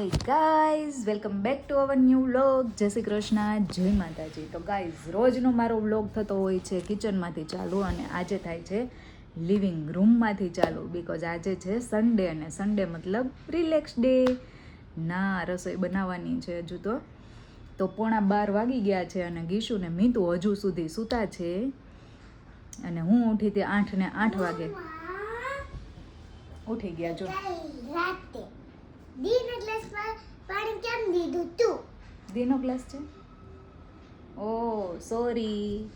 Guys welcome back to our new vlog. જય શ્રી કૃષ્ણ, જય માતાજી. તો ગાઈઝ રોજનો મારો વ્લોગ થતો હોય છે કિચનમાંથી ચાલુ, અને આજે થાય છે લિવિંગ રૂમમાંથી ચાલુ. બિકોઝ આજે છે સન્ડે, અને સન્ડે મતલબ રિલેક્સ ડે. ના રસોઈ બનાવવાની છે હજુ તો 11:15 વાગી ગયા છે, અને ગીશુ ને મીતુ હજુ સુધી સૂતા છે, અને હું ઉઠી હતી 8 ને 8 વાગે ઉઠી ગયા. જો દીનો ગ્લાસમાં પાણી કેમ દીધું તું? દીનો ગ્લાસ છે. ઓ સોરી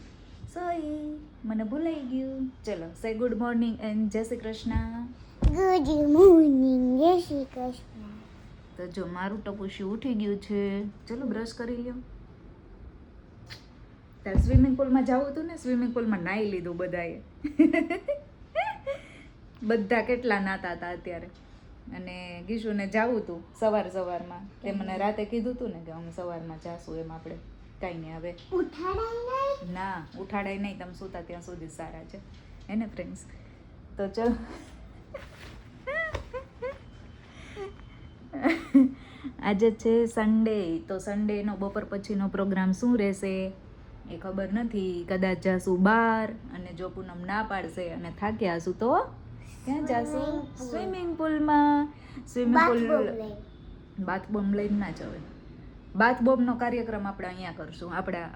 મને ભૂલાઈ ગયું. ચલો સે ગુડ મોર્નિંગ એન્ડ જય શ્રી કૃષ્ણ. ગુડ મોર્નિંગ, જય શ્રી કૃષ્ણ. તો જો મારું ટપુસ્યું ઉઠી ગયું છે. ચલો બ્રશ કરી લ્યો. તાર સ્વિમિંગ પુલમાં જવું હતું ને, સ્વિમિંગ પુલમાં નાહી લીધું બધાએ. બધા કેટલા નાતા હતા અત્યારે. અને ગીશુને જાવું હતું સવારમાં. તે મને રાતે કીધું હતું ને કે અમે સવારમાં જાશું, એમ આપણે કાંઈ નહીં. હવે ના ઉઠાડાય નહીં, તમે સૂતા ત્યાં સુધી સારા છે એને ફ્રેન્ડ્સ. તો ચલ આજે છે સન્ડે, તો સન્ડેનો બપોર પછીનો પ્રોગ્રામ શું રહેશે એ ખબર નથી. કદાચ જાશું બહાર, અને જો પૂનમ ના પાડશે અને થાક્યા હશું તો ક્યાં જાશું? સ્વિમિંગ પુલમાં. સ્વિમિંગ પુલ બાથ બોમ્બ લઈને ના જવાય. બાથ બોમ્બનો કાર્યક્રમ આપણે અહીંયા કરશું, આપણા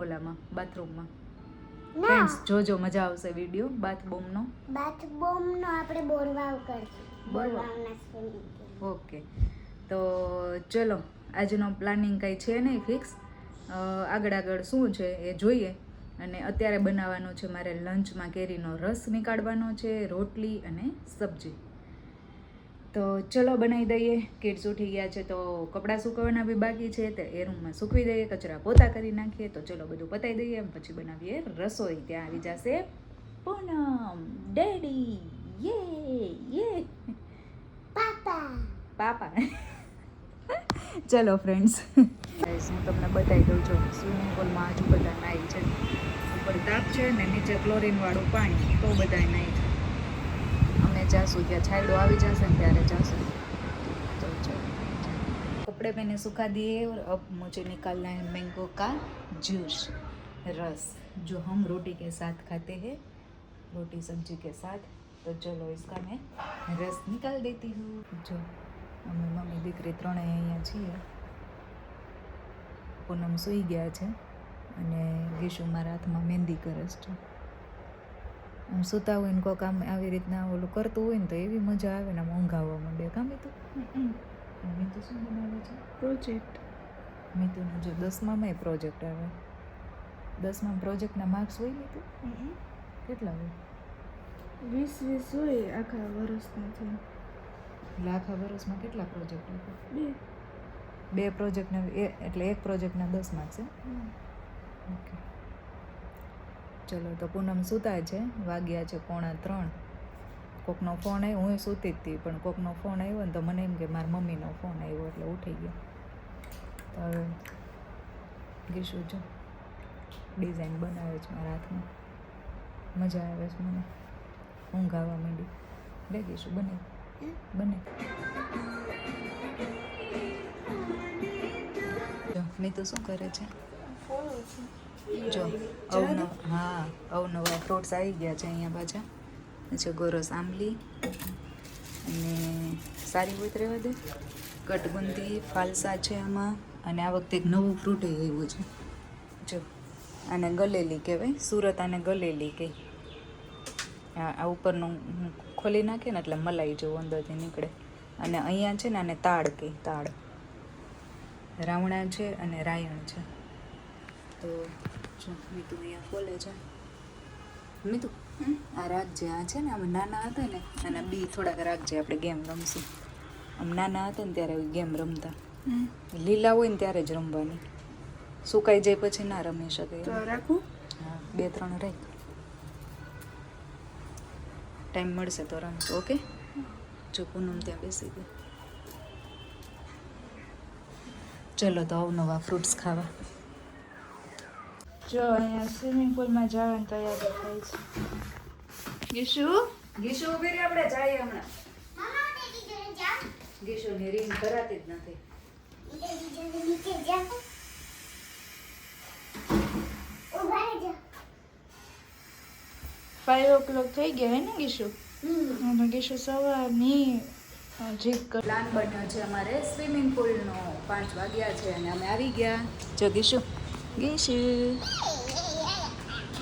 ઓલામાં બાથરૂમમાં. ફ્રેન્ડ્સ જોજો, મજા આવશે વિડીયો બાથ બોમ્બનો. આપણે બોરવાવ કરશું. બોરવાવના સ્વિમિંગ પુલ. ઓકે, તો ચલો આજનો પ્લાનિંગ કંઈ છે નહીં ફિક્સ. આગળ શું છે એ જોઈએ. અને અત્યારે બનાવવાનું છે મારે લંચમાં કેરીનો રસ નીકાળવાનો છે, રોટલી અને સબ્જી. તો ચલો બનાવી દઈએ. કિડ્સ ઉઠી ગયા છે તો કપડાં સૂકવવાના બી બાકી છે, તો એ રૂમમાં સૂકવી દઈએ, કચરા પોતા કરી નાખીએ. તો ચલો બધું પતાવી દઈએ, એમ પછી બનાવીએ રસોઈ. ત્યાં આવી જશે પૂનમ ડેડી. યે પાપા. ચલો ફ્રેન્ડ્સ, હું તમને બતાવી દઉં છું. સ્વિમિંગ પુલમાં હજુ બધા નાઈ છે. ઉપર તાપ છે ને નીચે ક્લોરીનવાળું પાણી, તો બધા નાઈ છે. અમે જાશું ત્યાં છાયડો આવી જશે ને ત્યારે જાશું. તો ચલો कपड़े मैंने सुखा दिए और अब मुझे निकालना है मैंगो का जूस, रस, जो हम रोटी के साथ खाते हैं, रोटी सब्जी के साथ. तो चलो इसका मैं रस निकाल देती हूँ. जो અમે મમ્મી દીકરી ત્રણેય અહીંયા છીએ. પૂનમ સૂઈ ગયા છે, અને ગીશુ મારા હાથમાં મહેંદી કરે છે. આમ સૂતા હોય ને કોઈ કામ આવી રીતના ઓલું કરતું હોય ને તો એવી મજા આવે ને, આમ ઊંઘ આવવા માંડે. કામ મીતું શું બનાવે છે? પ્રોજેક્ટ. મીતુને જો 10મામાં પ્રોજેક્ટ આવે. 10મા પ્રોજેક્ટના માર્ક્સ હોય મીતું? કેટલા હોય? 20 હોય આખા વર્ષના છે. એટલે આખા વર્ષમાં કેટલા પ્રોજેક્ટ હોય? 2 પ્રોજેક્ટના, એટલે એક પ્રોજેક્ટના 10 માર્ક્સ છે. ઓકે ચલો, તો પૂનમ સૂતા છે. વાગ્યા છે 2:45. કોકનો ફોન આવ્યો, હું સૂતી જ હતી, પણ કોકનો ફોન આવ્યો ને તો મને એમ કે મારા મમ્મીનો ફોન આવ્યો, એટલે ઉઠી ગયો. તો હવે ગીશુ જો ડિઝાઇન બનાવે છે મારા હાથમાં. મજા આવે છે મને, ઊંઘ આવવા માંડી. લે ગીશુ બને. જો મીતુ શું કરે છે? જો અવનવા ફ્રૂટ્સ આવી ગયા છે અહીંયા પાછા. છે ગોરસ આંબલી, અને સારી હોય રહેવા દે, કટબુંદી, ફાલસા છે આમાં. અને આ વખતે એક નવું ફ્રૂટ આવ્યું છે. જો આને ગલેલી કહેવાય, સુરત આને ગલેલી કહે. આ ઉપરનું ખોલી નાખે ને એટલે મલાઈ જેવું અંદરથી નીકળે. અને અહીંયા છે ને આને તાડ કહે, તાડ. રાવણા છે અને રાયણ છે. તો જો મીતુ અહીંયા ખોલે છે. મીતુ આ રાખજે. આ છે ને આમ નાના હતા ને, આના બી થોડાક રાખજે, આપણે ગેમ રમશું. આમ નાના હતા ને ત્યારે ગેમ રમતા. લીલા હોય ને ત્યારે જ રમવાની, સુકાઈ જાય પછી ના રમી શકે. રાખું? હા, 2-3 રાખ. ટાઈમ મળશે તો રમશું. ઓકે. જો પૂનમ ત્યાં બેસી ગઈ. ચલો તો અવનવા ફ્રૂટ્સ ખાવા. જો અહીંયા સ્વિમિંગ પુલમાં જવાની તૈયારી થાય છે. ગીશુ ઉભી રહી, આપણે જઈએ હમણાં. ગીશુની રીંગ ભરાતી જ નથી. નીચે જા ઉભા રહેજો 5 o'clock થઈ ગયા હે ને ગીશુ? અમે ગીશુ સવારની જીત કર. પ્લાન બન્યો છે અમારે સ્વિમિંગ પુલનો. 5 વાગ્યા છે અને અમે આવી ગયા. જો ગીશુ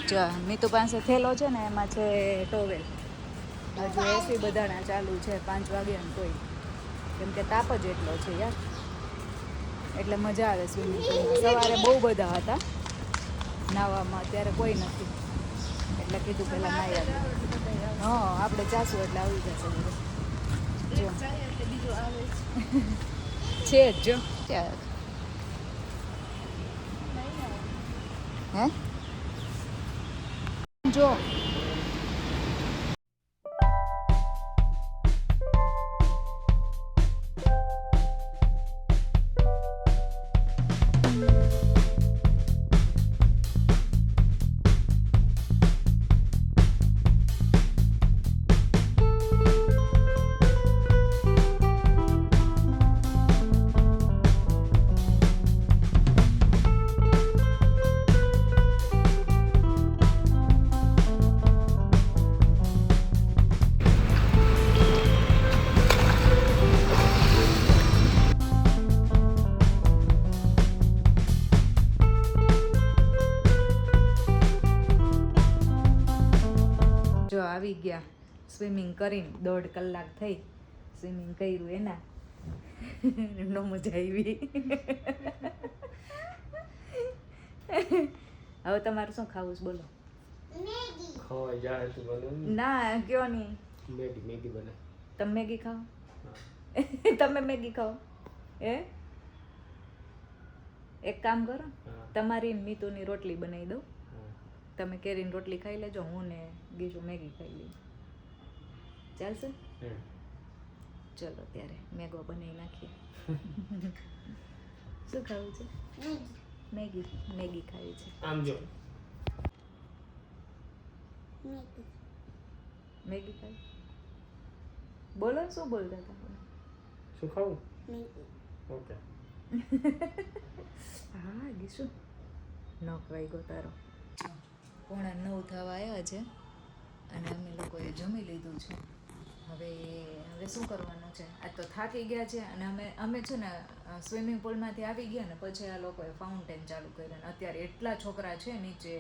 જો મીતુ પાસે થેલો છે ને એમાં છે ટોવેલ. હજુ એસી બધાના ચાલુ છે 5 વાગ્યા ને કોઈ, કેમ કે તાપ જ એટલો છે યાર, એટલે મજા આવે સ્વિમિંગ પુલમાં. સવારે બહુ બધા હતા નાવામાં, અત્યારે કોઈ નથી એટલે કીધું પહેલાં નાહી આવે. હા આપણે જાશું એટલે આવી જશે બધું. જો બીજું આવે છે જ જો ત્યાં હે જો આવી ગયા સ્વિમિંગ કરીને. 1.5 કલાક થઈ સ્વિમિંગ કર્યું એના. નો મજા આવી. હવે તમારે શું ખાવું છે બોલો? મેગી ખાવા જાય તો બને ના કયો નહીં. મેગી બને. તમે મેગી ખાઓ? તમે મેગી ખાઓ? એક કામ કરો, તમારી મીતુની રોટલી બનાવી દઉં. તમે કેરીની રોટલી ખાઈ લેજો, હું ને ગીશુ મેગી ખાઈ લઈએ. ચાલશે? ચલો ત્યારે મેગો બનાવી નાખીએ. શું ખાવું છે? મેગી. મેગી ખાવી છે. આમ જો મેગી મેગી ખાવી? બોલો શું બોલતા હતા? શું ખાવું? Maggi okay. હા ગીશુ નોક વાગ્યો તારો. 8:45 થવા આવ્યા છે અને અમે લોકોએ જમી લીધું છે. હવે શું કરવાનું છે? આજ તો થાકી ગયા છે અને અમે છે ને સ્વિમિંગ પુલમાંથી આવી ગયા ને પછી આ લોકોએ ફાઉન્ટેન ચાલુ કર્યું અને અત્યારે એટલા છોકરા છે નીચે,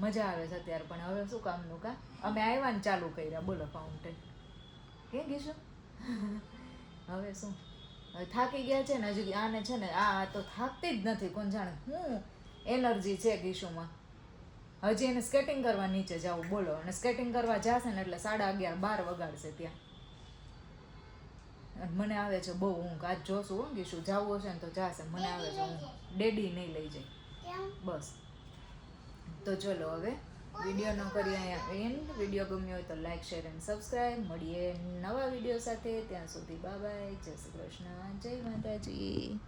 મજા આવે છે અત્યારે. પણ હવે શું કામનું કા અમે આવ્યા ને ચાલુ કર્યા બોલો ફાઉન્ટેન. કે ગીશું હવે શું? હવે થાકી ગયા છે ને હજી આને છે ને આ તો થાકતી જ નથી. કોણ જાણે હું એનર્જી છે ગીશુમાં. હજી એને સ્કેટિંગ કરવા નીચે જવું બોલો, અને સ્કેટિંગ કરવા જશે ને એટલે 11:30 12 વગાડશે ત્યાં. અને મને આવે છે બહુ ઊંઘ. આજ જોશું હો ગીશુ, જવું હશે ને તો જાશે. મને આવે છે ઊંઘ. ડેડી નહીં લઈ જાય બસ. તો ચલો હવે વિડીયો ન કરીએ અહીંયા એન્ડ. વિડીયો ગમ્યો હોય તો લાઈક શેર એન્ડ સબસ્ક્રાઈબ. મળીએ નવા વિડીયો સાથે. ત્યાં સુધી બાય બાય. જય શ્રી કૃષ્ણ. જય માતાજી.